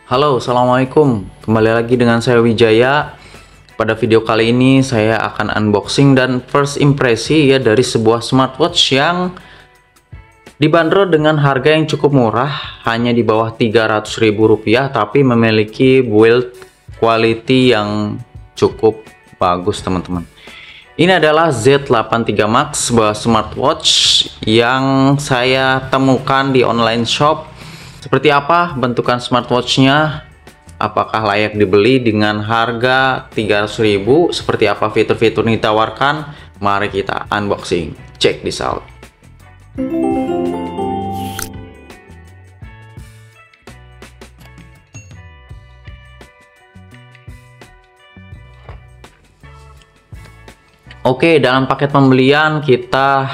Halo, assalamualaikum. Kembali lagi dengan saya Wijaya. Pada video kali ini saya akan unboxing dan first impresi ya dari sebuah smartwatch yang dibanderol dengan harga yang cukup murah, hanya di bawah Rp300.000, tapi memiliki build quality yang cukup bagus, teman-teman. Ini adalah Z83 Max, sebuah smartwatch yang saya temukan di online shop. Seperti apa bentukan smartwatchnya? Apakah layak dibeli dengan harga 300.000? Seperti apa fitur-fitur yang ditawarkan? Mari kita unboxing. Check this out. Oke, dalam paket pembelian kita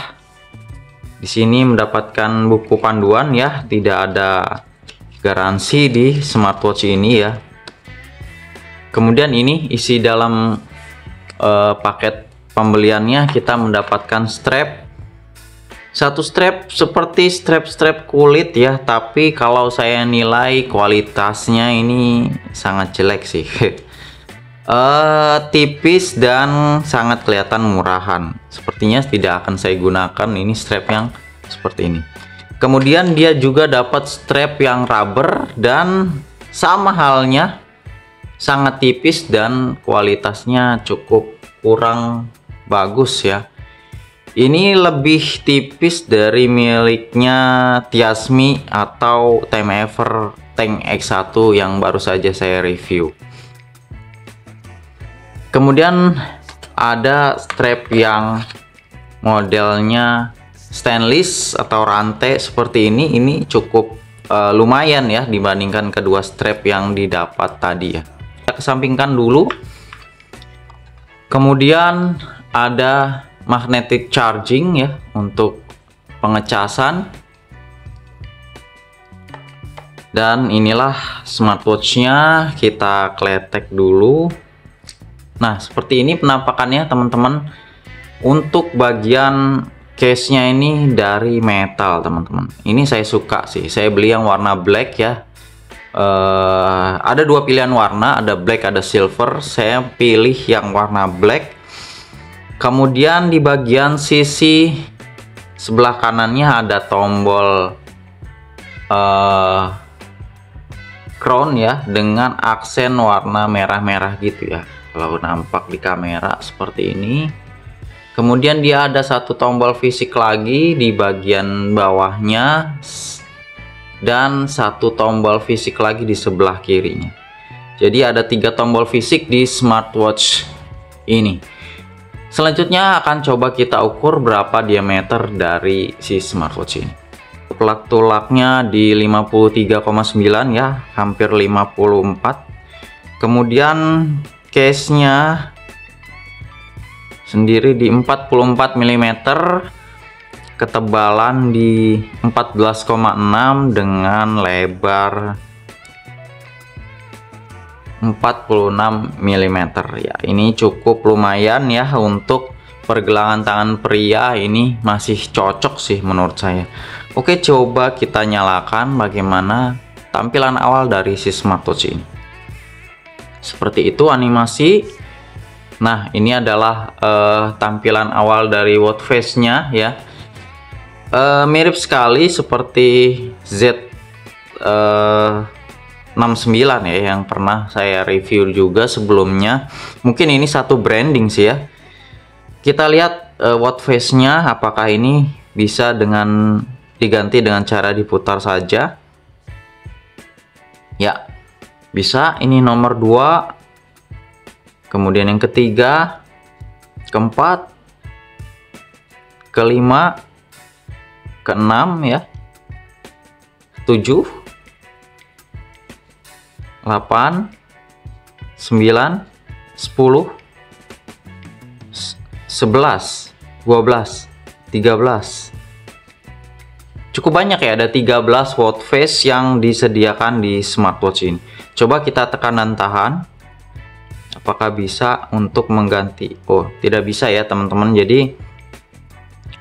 di sini mendapatkan buku panduan ya, tidak ada garansi di smartwatch ini ya. Kemudian ini isi dalam paket pembeliannya, kita mendapatkan strap. Satu strap seperti strap kulit ya, tapi kalau saya nilai kualitasnya ini sangat jelek sih. Tipis dan sangat kelihatan murahan. Sepertinya tidak akan saya gunakan ini strap yang seperti ini. Kemudian dia juga dapat strap yang rubber dan sama halnya sangat tipis dan kualitasnya cukup kurang bagus ya. Ini lebih tipis dari miliknya Tiasmi atau Time Ever Tank X1 yang baru saja saya review. Kemudian ada strap yang modelnya stainless atau rantai seperti ini cukup lumayan ya dibandingkan kedua strap yang didapat tadi ya. Kita kesampingkan dulu. Kemudian ada magnetic charging ya untuk pengecasan. Dan inilah smartwatchnya, kita kletek dulu. Nah, seperti ini penampakannya teman-teman. Untuk bagian case-nya ini dari metal, teman-teman. Ini saya suka sih. Saya beli yang warna black ya. Ada dua pilihan warna, ada black, ada silver. Saya pilih yang warna black. Kemudian di bagian sisi sebelah kanannya ada tombol crown ya, dengan aksen warna merah-merah gitu ya. Kalau nampak di kamera seperti ini. Kemudian dia ada satu tombol fisik lagi di bagian bawahnya dan satu tombol fisik lagi di sebelah kirinya. Jadi ada 3 tombol fisik di smartwatch ini. Selanjutnya akan coba kita ukur berapa diameter dari si smartwatch ini. Tulak-tulaknya di 53,9 ya, hampir 54. Kemudian case-nya sendiri di 44 mm, ketebalan di 14,6 dengan lebar 46 mm ya. Ini cukup lumayan ya untuk pergelangan tangan pria, ini masih cocok sih menurut saya. Oke, coba kita nyalakan bagaimana tampilan awal dari si smartwatch ini. Seperti itu animasi. Nah, ini adalah tampilan awal dari watch face-nya ya. Mirip sekali seperti Z69 ya, yang pernah saya review juga sebelumnya. Mungkin ini satu branding sih ya. Kita lihat watch face-nya, apakah ini bisa diganti dengan cara diputar saja. Ya, bisa. Ini nomor 2, kemudian yang ketiga, keempat, kelima, keenam ya, 7, 8, 9, 10, 11, 12, 13. Cukup banyak ya, ada 13 watch face yang disediakan di smartwatch ini. Coba kita tekan dan tahan. Apakah bisa untuk mengganti? Oh, tidak bisa ya teman-teman. Jadi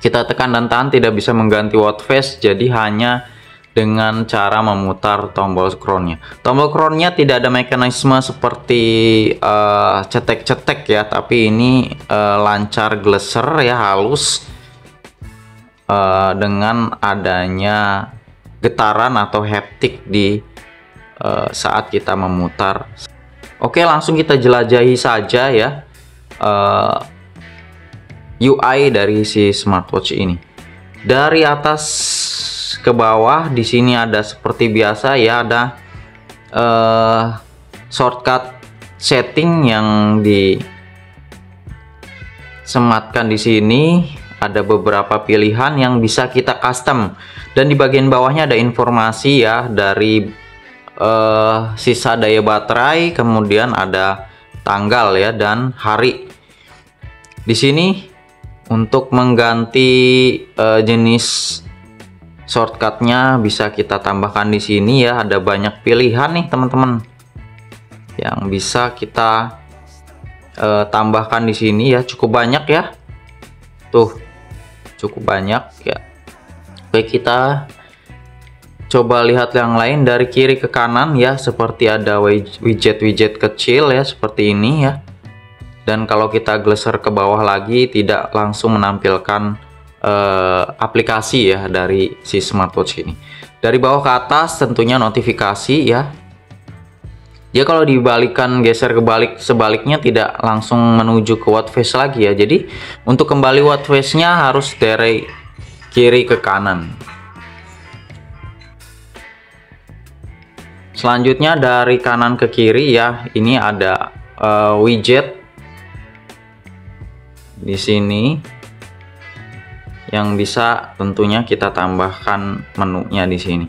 kita tekan dan tahan tidak bisa mengganti watch face, jadi hanya dengan cara memutar tombol crown-nya. Tombol crown-nya tidak ada mekanisme seperti cetek-cetek ya, tapi ini lancar gleser ya, halus dengan adanya getaran atau haptik di saat kita memutar. Oke, langsung kita jelajahi saja ya UI dari si smartwatch ini. Dari atas ke bawah di sini ada seperti biasa ya, ada shortcut setting yang disematkan di sini. Ada beberapa pilihan yang bisa kita custom, dan di bagian bawahnya ada informasi ya dari sisa daya baterai, kemudian ada tanggal ya dan hari. Di sini untuk mengganti jenis shortcutnya bisa kita tambahkan di sini ya. Ada banyak pilihan nih teman-teman yang bisa kita tambahkan di sini ya, cukup banyak ya, tuh cukup banyak ya. Oke, kita coba lihat yang lain dari kiri ke kanan ya, seperti ada widget-widget kecil ya seperti ini ya. Dan kalau kita geleser ke bawah lagi tidak langsung menampilkan aplikasi ya dari si smartwatch ini. Dari bawah ke atas tentunya notifikasi ya. Dia kalau dibalikan, geser kebalik sebaliknya tidak langsung menuju ke watch face lagi ya. Jadi untuk kembali watch face-nya harus dari kiri ke kanan. Selanjutnya dari kanan ke kiri ya, ini ada widget di sini yang bisa tentunya kita tambahkan menunya di sini.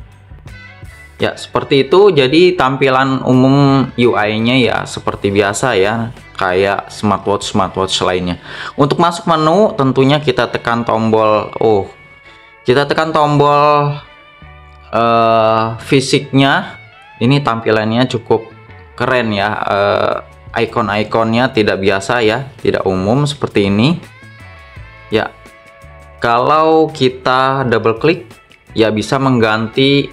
Ya, seperti itu. Jadi tampilan umum UI-nya ya seperti biasa ya, kayak smartwatch lainnya. Untuk masuk menu tentunya kita tekan tombol fisiknya. Ini tampilannya cukup keren ya. Icon-iconnya tidak biasa ya, tidak umum seperti ini. Ya, kalau kita double klik ya bisa mengganti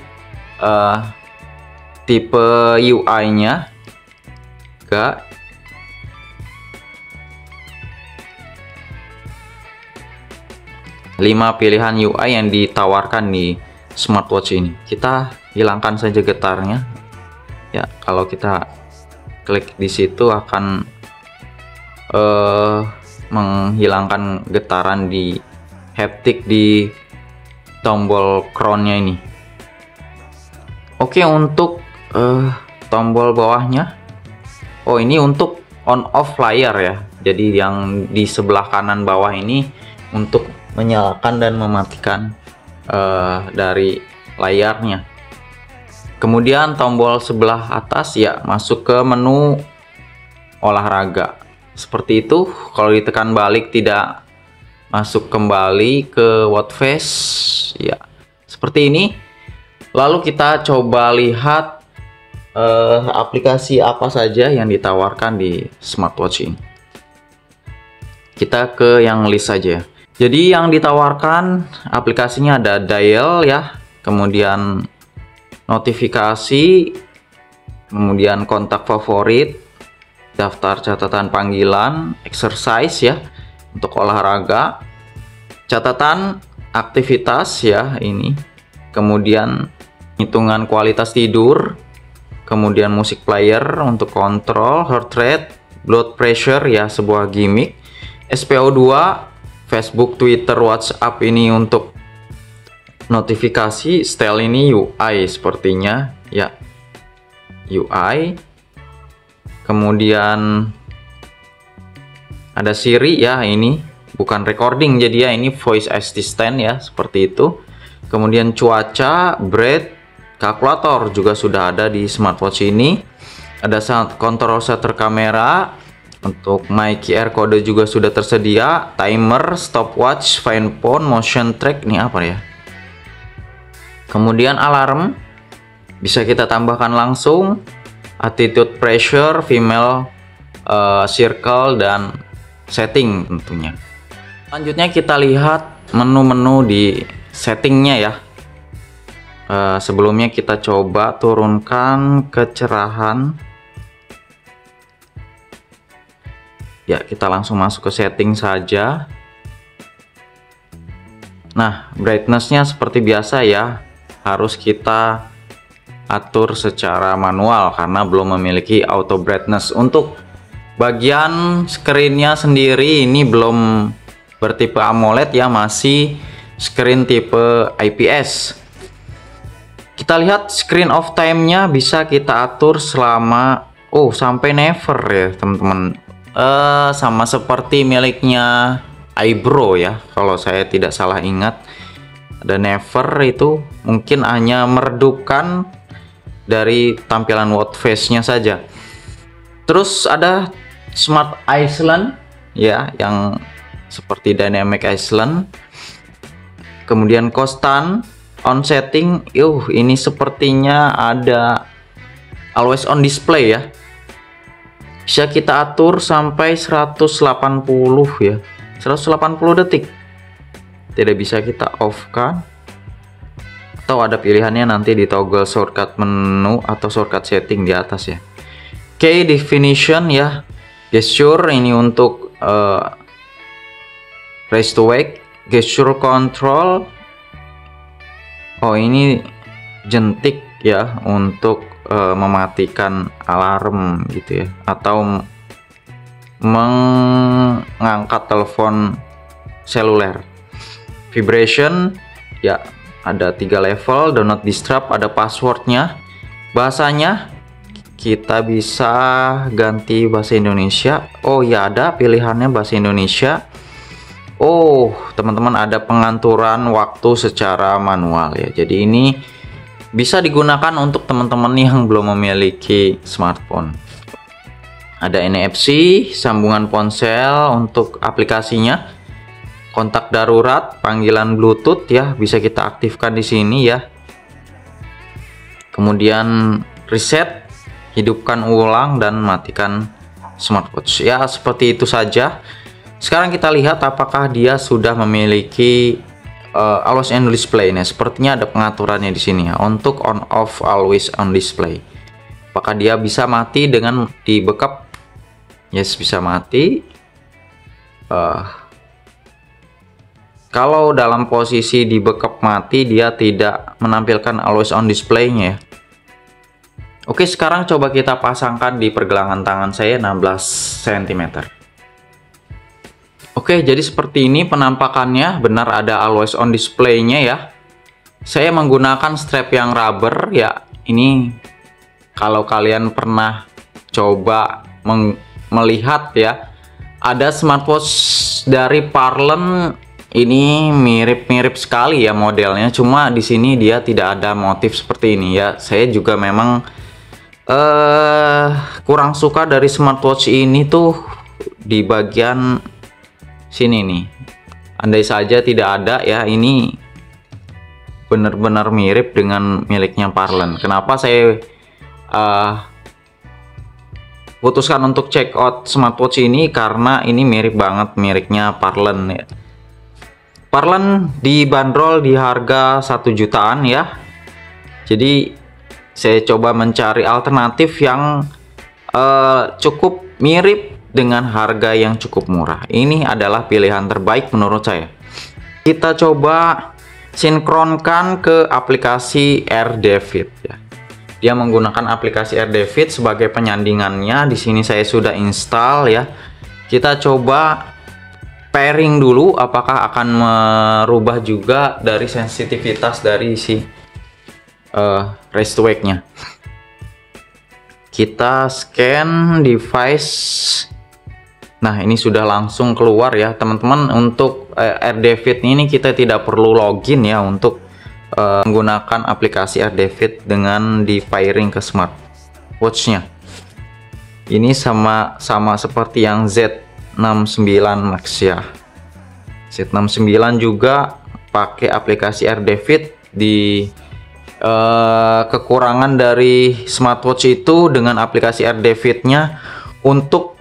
tipe UI-nya ke lima pilihan UI yang ditawarkan di smartwatch ini. Kita hilangkan saja getarnya ya. Kalau kita klik di situ akan menghilangkan getaran di haptik di tombol crown-nya ini. Oke, untuk tombol bawahnya, ini untuk on off layar ya. Jadi yang di sebelah kanan bawah ini untuk menyalakan dan mematikan dari layarnya. Kemudian tombol sebelah atas ya masuk ke menu olahraga. Seperti itu. Kalau ditekan balik tidak masuk kembali ke watch face ya, seperti ini. Lalu kita coba lihat aplikasi apa saja yang ditawarkan di smartwatch ini. Kita ke yang list saja. Jadi yang ditawarkan aplikasinya ada dial ya, kemudian notifikasi, kemudian kontak favorit, daftar catatan panggilan, exercise ya untuk olahraga, catatan aktivitas ya ini, kemudian hitungan kualitas tidur, kemudian musik player untuk kontrol heart rate, blood pressure ya sebuah gimmick, SPO2, Facebook, Twitter, WhatsApp ini untuk notifikasi, style ini UI sepertinya ya, UI. Kemudian ada Siri ya, ini bukan recording jadi ya, ini voice assistant ya seperti itu. Kemudian cuaca, breath, kalkulator juga sudah ada di smartwatch ini. Ada kontrol shutter kamera, untuk my QR code juga sudah tersedia, timer, stopwatch, find phone, motion track, ini apa ya. Kemudian alarm bisa kita tambahkan langsung, attitude pressure, female circle, dan setting tentunya. Selanjutnya kita lihat menu-menu di settingnya ya. Sebelumnya kita coba turunkan kecerahan. Ya, kita langsung masuk ke setting saja. Nah, brightness-nya seperti biasa ya, harus kita atur secara manual karena belum memiliki auto brightness. Untuk bagian screen-nya sendiri ini belum bertipe AMOLED ya, masih screen tipe IPS. Kita lihat screen of time-nya bisa kita atur selama sampai never ya teman-teman. Sama seperti miliknya iBro ya, kalau saya tidak salah ingat. Ada never itu mungkin hanya meredupkan dari tampilan watch face-nya saja. Terus ada Smart Island ya, yang seperti Dynamic Island. Kemudian constant on setting, ini sepertinya ada always on display ya. Bisa kita atur sampai 180 ya. 180 detik. Tidak bisa kita off kan, atau ada pilihannya nanti di toggle shortcut menu atau shortcut setting di atas ya. Oke, definition ya, gesture ini untuk raise to wake, gesture control. Ini jentik ya untuk mematikan alarm gitu ya, atau mengangkat telepon seluler. Vibration ya, ada 3 level. Do not disturb, ada passwordnya. Bahasanya kita bisa ganti bahasa Indonesia. Ya, ada pilihannya bahasa Indonesia. Teman-teman, ada pengaturan waktu secara manual ya. Jadi ini bisa digunakan untuk teman-teman yang belum memiliki smartphone. Ada NFC, sambungan ponsel untuk aplikasinya, kontak darurat, panggilan Bluetooth ya, bisa kita aktifkan di sini ya. Kemudian reset, hidupkan ulang dan matikan smartwatch ya, seperti itu saja. Sekarang kita lihat apakah dia sudah memiliki always on display. Nah, sepertinya ada pengaturannya di sini ya, untuk on off always on display. Apakah dia bisa mati dengan di backup? Yes, bisa mati. Kalau dalam posisi di backup mati, dia tidak menampilkan always on display-nya ya. Oke, sekarang coba kita pasangkan di pergelangan tangan saya 16 cm. Oke, jadi seperti ini penampakannya, benar ada always on display-nya ya. Saya menggunakan strap yang rubber ya. Ini kalau kalian pernah coba melihat ya, ada smartwatch dari Parlen, ini mirip-mirip sekali ya modelnya, cuma di sini dia tidak ada motif seperti ini ya. Saya juga memang kurang suka dari smartwatch ini tuh di bagian sini nih. Andai saja tidak ada ya, ini benar-benar mirip dengan miliknya Parlen. Kenapa saya putuskan untuk check out smartwatch ini? Karena ini mirip banget miliknya Parlen ya. Parlen dibanderol di harga 1 jutaan ya. Jadi saya coba mencari alternatif yang cukup mirip dengan harga yang cukup murah. Ini adalah pilihan terbaik menurut saya. Kita coba sinkronkan ke aplikasi AirDavid ya. Dia menggunakan aplikasi AirDavid sebagai penyandingannya. Di sini saya sudah install ya. Kita coba pairing dulu, apakah akan merubah juga dari sensitivitas dari si raise to wake-nya. Kita scan device. Nah, ini sudah langsung keluar ya teman-teman. Untuk AirDavid ini kita tidak perlu login ya untuk menggunakan aplikasi AirDavid dengan di pairing ke smartwatch-nya. Ini sama seperti yang Z69 Max ya. Z69 juga pakai aplikasi AirDavid. Di kekurangan dari smartwatch itu dengan aplikasi AirDavid-nya, untuk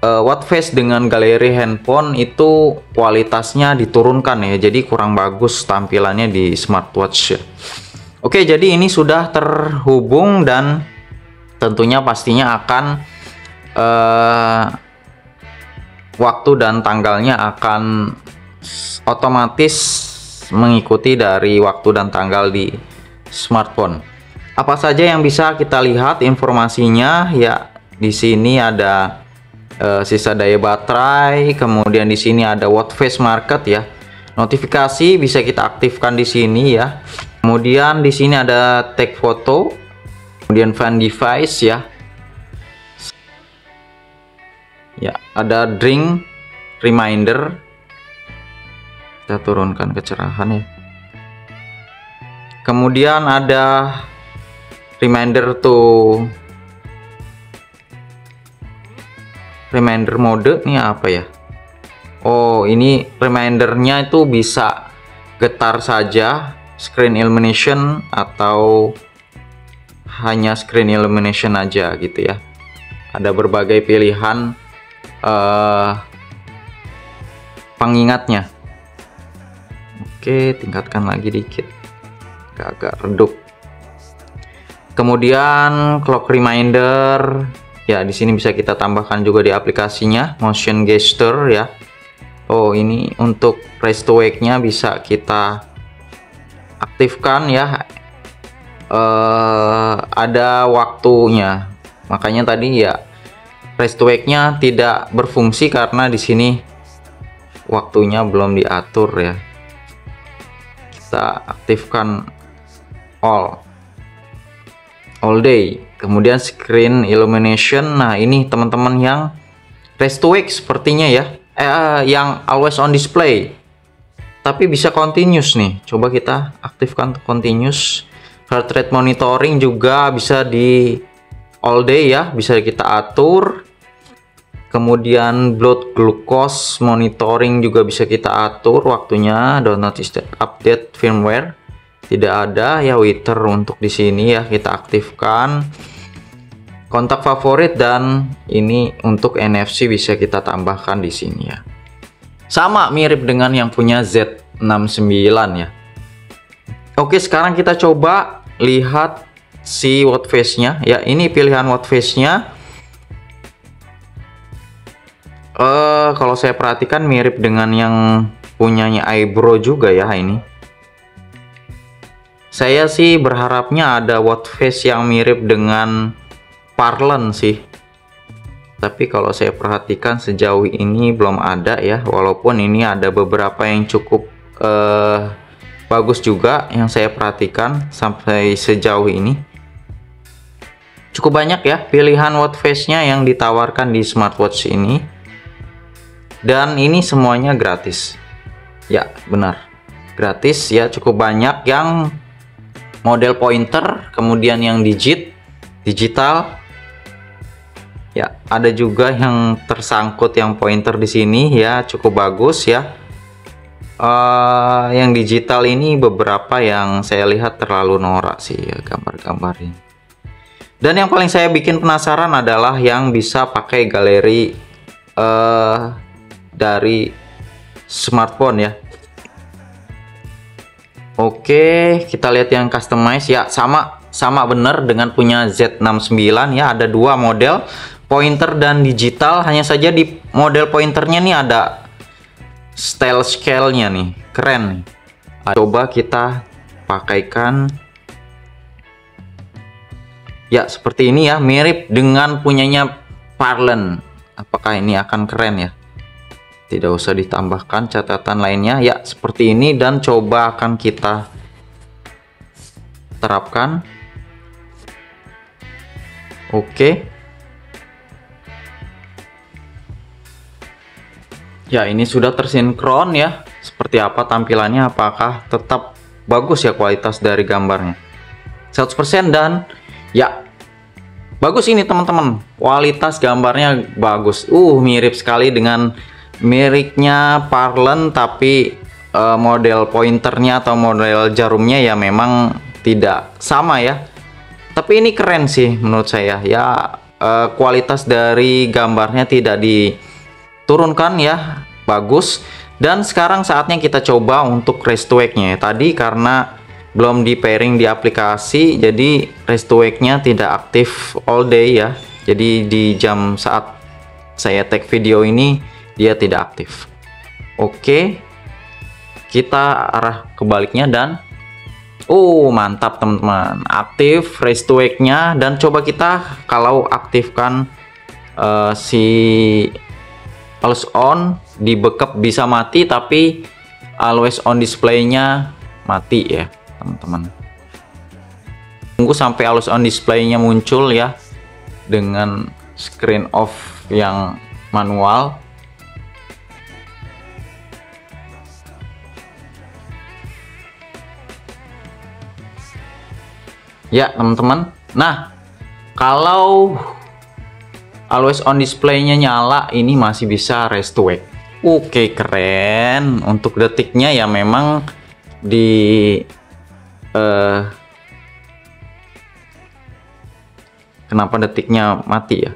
watch face dengan galeri handphone itu kualitasnya diturunkan ya, jadi kurang bagus tampilannya di smartwatch ya. Oke, jadi ini sudah terhubung dan tentunya pastinya akan waktu dan tanggalnya akan otomatis mengikuti dari waktu dan tanggal di smartphone. Apa saja yang bisa kita lihat informasinya? Ya, di sini ada sisa daya baterai, kemudian di sini ada watch face market ya. Notifikasi bisa kita aktifkan di sini ya. Kemudian di sini ada take foto, kemudian find device ya. Ya, ada drink reminder. Kita turunkan kecerahan ya. Kemudian ada reminder reminder mode nih apa ya? Oh, ini remindernya itu bisa getar saja, screen illumination, atau hanya screen illumination aja gitu ya. Ada berbagai pilihan pengingatnya. Oke, tingkatkan lagi dikit, agak redup. Kemudian clock reminder ya, di sini bisa kita tambahkan juga di aplikasinya, motion gesture ya. Oh, ini untuk press to wake-nya bisa kita aktifkan ya. Ada waktunya, makanya tadi ya press to wake-nya tidak berfungsi karena di sini waktunya belum diatur ya. Kita aktifkan all day. Kemudian screen illumination. Nah, ini teman-teman yang press to wake sepertinya ya, yang always on display, tapi bisa continuous nih. Coba kita aktifkan continuous. Heart rate monitoring juga bisa di all day ya, bisa kita atur. Kemudian blood glucose monitoring juga bisa kita atur waktunya. Do not update firmware, tidak ada ya. Wither untuk di sini ya, kita aktifkan. Kontak favorit, dan ini untuk NFC bisa kita tambahkan di sini ya. Sama mirip dengan yang punya Z69 ya. Oke, sekarang kita coba lihat si watch face-nya ya. Ini pilihan watch face-nya. Kalau saya perhatikan mirip dengan yang punyanya Eyebrow juga ya ini. Saya sih berharapnya ada watch face yang mirip dengan Parlon sih. Tapi kalau saya perhatikan sejauh ini belum ada ya. Walaupun ini ada beberapa yang cukup bagus juga yang saya perhatikan sampai sejauh ini. Cukup banyak ya pilihan watch face-nya yang ditawarkan di smartwatch ini. Dan ini semuanya gratis. Ya, benar. Gratis ya, cukup banyak yang model pointer, kemudian yang digital. Ya, ada juga yang tersangkut yang pointer di sini ya, cukup bagus ya. Yang digital ini beberapa yang saya lihat terlalu norak sih ya gambar-gambar ini. Dan yang paling saya bikin penasaran adalah yang bisa pakai galeri dari smartphone ya. Oke, kita lihat yang customize ya, sama benar dengan punya Z69 ya. Ada dua model, pointer dan digital. Hanya saja di model pointernya nih ada style scale-nya nih, keren nih. Coba kita pakaikan ya, seperti ini ya, mirip dengan punyanya Parlon. Apakah ini akan keren ya? Tidak usah ditambahkan catatan lainnya ya, seperti ini. Dan coba akan kita terapkan. Oke ya, ini sudah tersinkron ya. Seperti apa tampilannya, apakah tetap bagus ya kualitas dari gambarnya? 100%. Dan ya, bagus ini teman-teman, kualitas gambarnya bagus. Mirip sekali dengan miripnya Parlon, tapi model pointernya atau model jarumnya ya memang tidak sama ya. Tapi ini keren sih menurut saya ya. Kualitas dari gambarnya tidak diturunkan ya, bagus. Dan sekarang saatnya kita coba untuk press to wake-nya ya. Tadi karena belum di pairing di aplikasi, jadi rest to wake-nya tidak aktif all day ya. Jadi di jam saat saya take video ini dia tidak aktif. Oke, kita arah kebaliknya dan mantap teman-teman, aktif rest to wake-nya. Dan coba kita kalau aktifkan si always on di backup bisa mati, tapi always on display-nya mati ya teman-teman. Tunggu sampai always on display-nya muncul ya dengan screen off yang manual. Ya teman-teman, nah kalau always on display-nya nyala, ini masih bisa rest to wake. Oke, keren. Untuk detiknya ya memang di kenapa detiknya mati ya?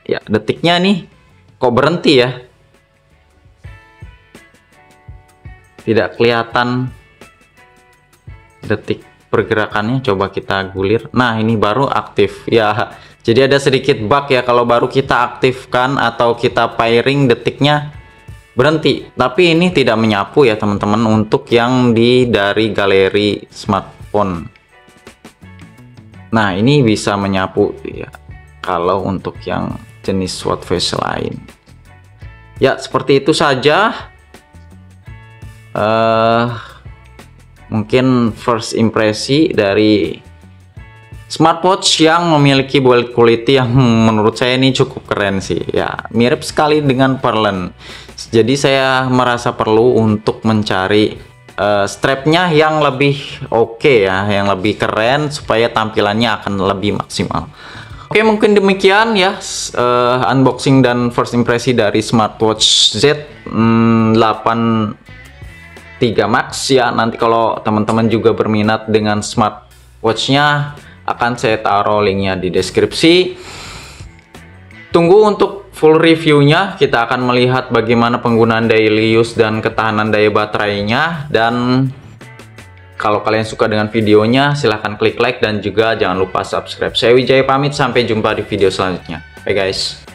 Ya, detiknya nih kok berhenti ya? Tidak kelihatan detik pergerakannya. Coba kita gulir. Nah, ini baru aktif ya. Jadi ada sedikit bug ya, kalau baru kita aktifkan atau kita pairing detiknya berhenti. Tapi ini tidak menyapu ya teman-teman untuk yang dari galeri smartphone. Nah, ini bisa menyapu ya kalau untuk yang jenis watch face lain. Ya, seperti itu saja. Mungkin first impresi dari smartwatch yang memiliki build quality yang menurut saya ini cukup keren sih ya, mirip sekali dengan Pearland. Jadi saya merasa perlu untuk mencari strapnya yang lebih oke ya, yang lebih keren supaya tampilannya akan lebih maksimal. Oke, mungkin demikian ya unboxing dan first impresi dari smartwatch Z8 3 Max ya. Nanti kalau teman-teman juga berminat dengan smartwatchnya, akan saya taruh linknya di deskripsi. Tunggu untuk full reviewnya. Kita akan melihat bagaimana penggunaan daily use dan ketahanan daya baterainya. Dan kalau kalian suka dengan videonya, silahkan klik like dan juga jangan lupa subscribe. Saya Wijaya pamit, sampai jumpa di video selanjutnya. Bye guys.